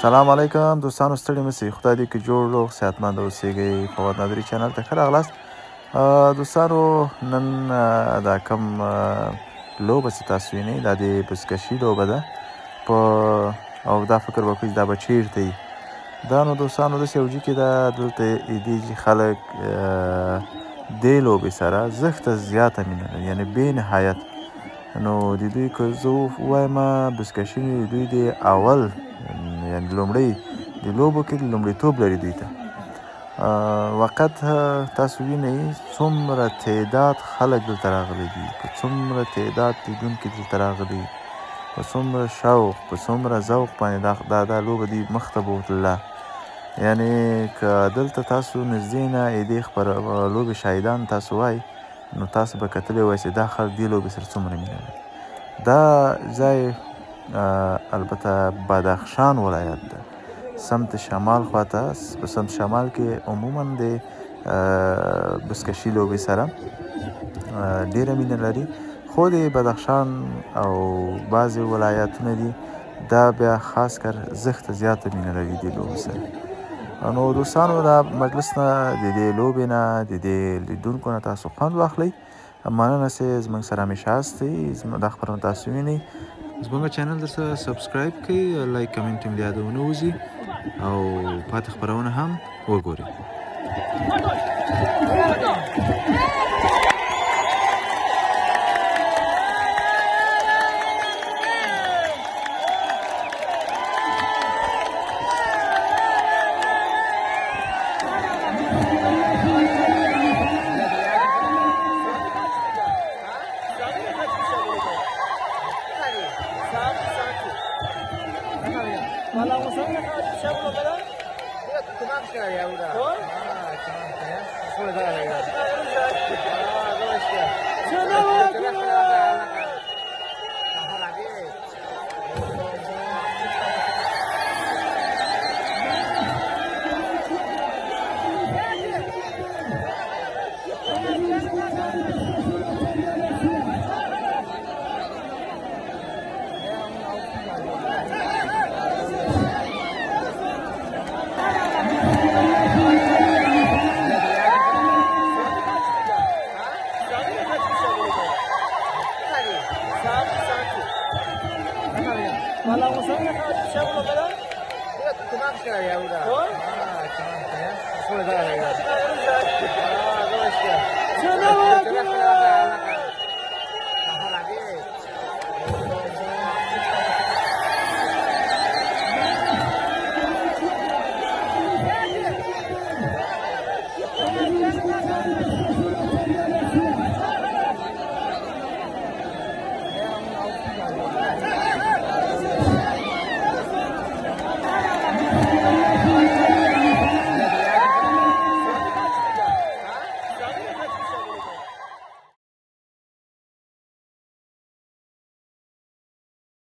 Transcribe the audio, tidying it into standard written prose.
سلام علیکم دوستانو، ستړي مشئ. خدای دې که جوړ روغ صحتمند اوسئ. فواد نادري چینل ته ښه راغلاست. دوستانو، نن دا کوم لوبه چې تاسو وینئ دا د بزکشي لوبه ده او دا فکر به کوئ دا به چیرته وي. دا نو دوستانو داسې یو ځای کې ده، دلته دې چې خلک دې لوبې سره زښته زیاته مینه لري، یعنې بې نهایت. نو د دوی که زه ووایم بزکشي د دوی د اول یعنې لومړی د لوبو کې لومړیتوب لري دوی ته. وقت تاسو وینئ څومره تعداد خلک دلته راغلي دي، په څومره تعداد لیدونکي دلته راغلي، په څومره شوق، په څومره ذوق باندې دا لوبه دوی مخته بوتله. یعنې که دلته تاسو نږدې نه دې لوبې شاهدان تاسو وای، نو تاسو به کتلی وای چې دا خلک دې لوبې سره څومره مینه لري. دا ځای البته بدخشان ولایت ده، سمت شمال خواته. په سمت شمال کې عموما د بزکشي لوبې سره ډیره مینه لري، خو د بدخشان او بعضې ولایتونه دي دا بیا خاص کر زښته زیاته مینه لري دې لوبې سره. نو دوستانو، دا مجلس نه د دې لوبې نه د دې لیدونکو نه تاسو خوند واخلئ. مننه چې زموږ سره همیشه هستئ. دا خپرونه تاسو وینئ، زموږ چینل درته سبسکرایب کړئ، لایک کمنټ هم د یادونه وځي او پاتې خپرونه هم وګورئ. Hola,